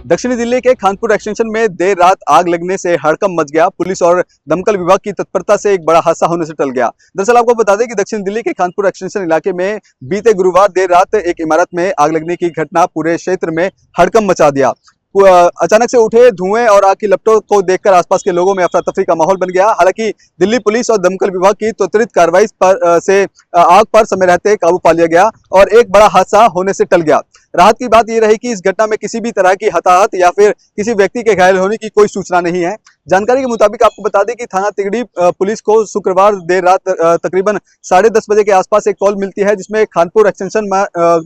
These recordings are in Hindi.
दक्षिणी दिल्ली के खानपुर एक्सटेंशन में देर रात आग लगने से हड़कंप मच गया। पुलिस और दमकल विभाग की तत्परता से एक बड़ा हादसा होने से टल गया। दरअसल आपको बता दें कि दक्षिण दिल्ली के खानपुर एक्सटेंशन इलाके में बीते गुरुवार देर रात एक इमारत में आग लगने की घटना पूरे क्षेत्र में हड़कंप मचा दिया। अचानक से उठे धुएं और आग की लपटों को देखकर आसपास के लोगों में अफरा तफरी का माहौल बन गया। हालांकि दिल्ली पुलिस और दमकल विभाग की त्वरित कार्रवाई से आग पर समय रहते काबू पा लिया गया और एक बड़ा हादसा होने से टल गया। राहत की बात यह रही कि इस घटना में किसी भी तरह की हताहत या फिर किसी व्यक्ति के घायल होने की कोई सूचना नहीं है। जानकारी के मुताबिक आपको बता दें कि थाना तिगड़ी पुलिस को शुक्रवार देर रात तकरीबन 10:30 बजे के आसपास एक कॉल मिलती है, जिसमें खानपुर एक्सटेंशन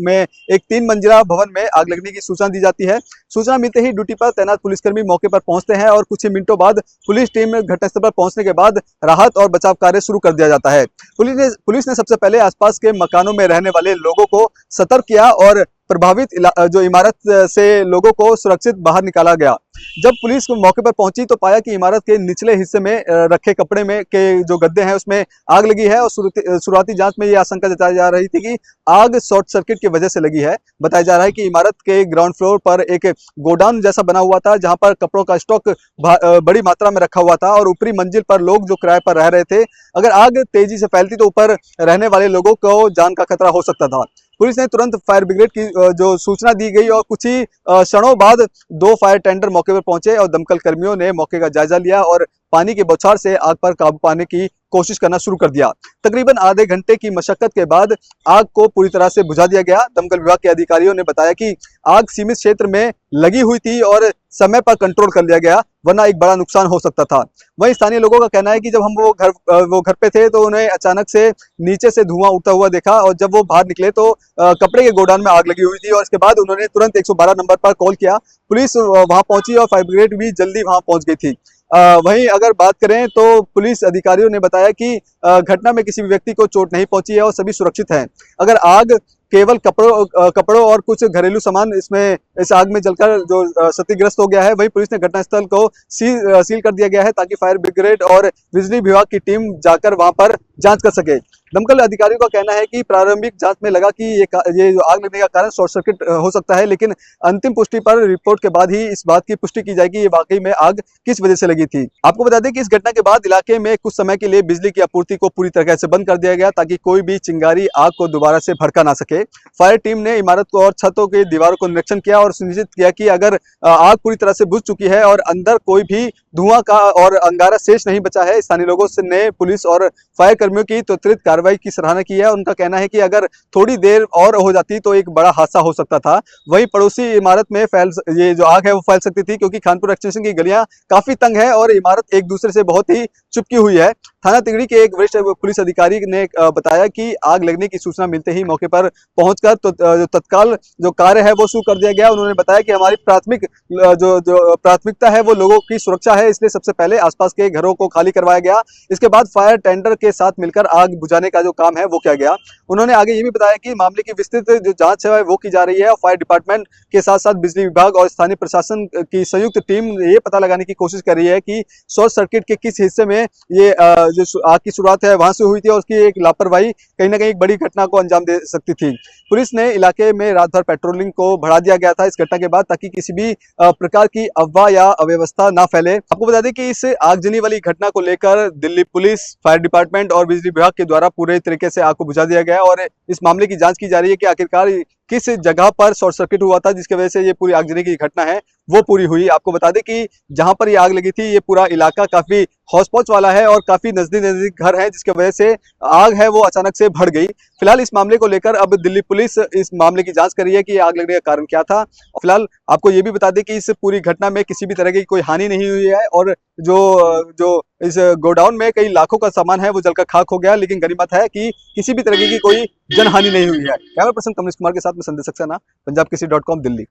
में एक 3 मंजिला भवन में आग लगने की सूचना दी जाती है। सूचना मिलते ही ड्यूटी पर तैनात पुलिसकर्मी मौके पर पहुंचते हैं और कुछ ही मिनटों बाद पुलिस टीम घटनास्थल पर पहुंचने के बाद राहत और बचाव कार्य शुरू कर दिया जाता है। पुलिस ने सबसे पहले आसपास के मकानों में रहने वाले लोगों को सतर्क किया और प्रभावित जो इमारत से लोगों को सुरक्षित बाहर निकाला गया। जब पुलिस मौके पर पहुंची तो पाया कि इमारत के निचले हिस्से में रखे कपड़े में के जो गद्दे हैं उसमें आग लगी है और शुरुआती जांच में ये आशंका जताई जा रही थी कि आग शॉर्ट सर्किट की वजह से लगी है। बताया जा रहा है कि इमारत के ग्राउंड फ्लोर पर एक गोडाउन जैसा बना हुआ था, जहां पर कपड़ों का स्टॉक बड़ी मात्रा में रखा हुआ था और ऊपरी मंजिल पर लोग जो किराए पर रह रहे थे। अगर आग तेजी से फैलती तो ऊपर रहने वाले लोगों को जान का खतरा हो सकता था। पुलिस ने तुरंत फायर ब्रिगेड की जो सूचना दी गई और कुछ ही क्षणों बाद 2 फायर टेंडर मौके पर पहुंचे और दमकल कर्मियों ने मौके का जायजा लिया और पानी के बौछार से आग पर काबू पाने की कोशिश करना शुरू कर दिया। तकरीबन आधे घंटे की मशक्कत के बाद आग को पूरी तरह से बुझा दिया गया। दमकल विभाग के अधिकारियों ने बताया कि आग सीमित क्षेत्र में लगी हुई थी और समय पर कंट्रोल कर लिया गया, वरना एक बड़ा नुकसान हो सकता था। वहीं स्थानीय लोगों का कहना है कि जब हम वो घर पे थे तो उन्हें अचानक से नीचे से धुआं उठता हुआ देखा और जब वो बाहर निकले तो कपड़े के गोडाउन में आग लगी हुई थी और इसके बाद उन्होंने तुरंत 112 नंबर पर कॉल किया। पुलिस वहां पहुंची और फायर ब्रिगेड भी जल्दी वहां पहुंच गई थी। वहीं अगर बात करें तो पुलिस अधिकारियों ने बताया कि घटना में किसी भी व्यक्ति को चोट नहीं पहुंची है और सभी सुरक्षित हैं। अगर आग केवल कपड़ों और कुछ घरेलू सामान इस आग में जलकर जो क्षतिग्रस्त हो गया है, वहीं पुलिस ने घटनास्थल को सील कर दिया गया है ताकि फायर ब्रिगेड और बिजली विभाग की टीम जाकर वहां पर जांच कर सके। दमकल अधिकारियों का कहना है कि प्रारंभिक जांच में लगा कि ये जो आग लगने का कारण शॉर्ट सर्किट हो सकता है, लेकिन अंतिम पुष्टि पर रिपोर्ट के बाद ही इस बात की पुष्टि की जाएगी ये वाकई में आग किस वजह से लगी थी। आपको बता दें कि इस घटना के बाद इलाके में कुछ समय के लिए बिजली की आपूर्ति को पूरी तरह से बंद कर दिया गया ताकि कोई भी चिंगारी आग को दोबारा से भड़का ना सके। फायर टीम ने इमारत को और छतों के दीवारों को निरीक्षण किया और सुनिश्चित किया कि अगर आग पूरी तरह से बुझ चुकी है और अंदर कोई भी धुआं का और अंगारा शेष नहीं बचा है। स्थानीय लोगों ने पुलिस और फायर कर्मियों की त्वरित कार्रवाई की सराहना की है। उनका कहना है कि अगर थोड़ी देर और हो जाती तो एक बड़ा हादसा हो सकता था। वहीं पड़ोसी इमारत में ये जो आग है वो फैल सकती थी, क्योंकि खानपुर एक्सटेंशन की गलियां काफी तंग है और इमारत एक दूसरे से बहुत ही चिपकी हुई है। थाना तिगड़ी के एक वरिष्ठ पुलिस अधिकारी ने बताया कि आग लगने की सूचना मिलते ही मौके पर पहुंचकर तत्काल जो कार्य है वो शुरू कर दिया गया। उन्होंने बताया कि हमारी जो प्राथमिकता है वो लोगों की सुरक्षा है, इसलिए सबसे पहले आसपास के घरों को खाली करवाया गया। इसके बाद फायर टेंडर के साथ मिलकर आग बुझाने का जो काम है वो किया गया। उन्होंने आगे ये भी बताया कि मामले की विस्तृत जो जांच है वो की जा रही है और फायर डिपार्टमेंट के साथ साथ बिजली विभाग और स्थानीय प्रशासन की संयुक्त टीम ये पता लगाने की कोशिश कर रही है कि शॉर्ट सर्किट के किस हिस्से में ये जो आग की शुरुआत है वहां से हुई थी और उसकी एक लापरवाही कहीं ना कहीं एक बड़ी घटना को अंजाम दे सकती थी। पुलिस ने इलाके में रात भर पेट्रोलिंग को बढ़ा दिया गया था इस घटना के बाद, ताकि किसी भी प्रकार की अफवाह या अव्यवस्था ना फैले। आपको बता दें कि इस आगजनी वाली घटना को लेकर दिल्ली पुलिस, फायर डिपार्टमेंट और बिजली विभाग के द्वारा पूरे तरीके से आग को बुझा दिया गया है और इस मामले की जांच की जा रही है कि आखिरकार किस जगह पर शॉर्ट सर्किट हुआ था जिसकी वजह से ये पूरी आगजनी की घटना है वो पूरी हुई। आपको बता दें कि जहां पर ये आग लगी थी ये पूरा इलाका काफी हौच पौच वाला है और काफी नजदीक घर है, जिसकी वजह से आग है वो अचानक से बढ़ गई। फिलहाल इस मामले को लेकर अब दिल्ली पुलिस इस मामले की जांच कर रही है कि आग लगने का कारण क्या था। फिलहाल आपको ये भी बता दें कि इस पूरी घटना में किसी भी तरह की कोई हानि नहीं हुई है और जो इस गोडाउन में कई लाखों का सामान है वो जलकर खाक हो गया, लेकिन गनीमत है कि किसी भी तरह की कोई जनहानि नहीं हुई है। कैमरा पर्सन कमलेश कुमार के साथ में संदेश सक्सेना, पंजाब केसरी.com, दिल्ली।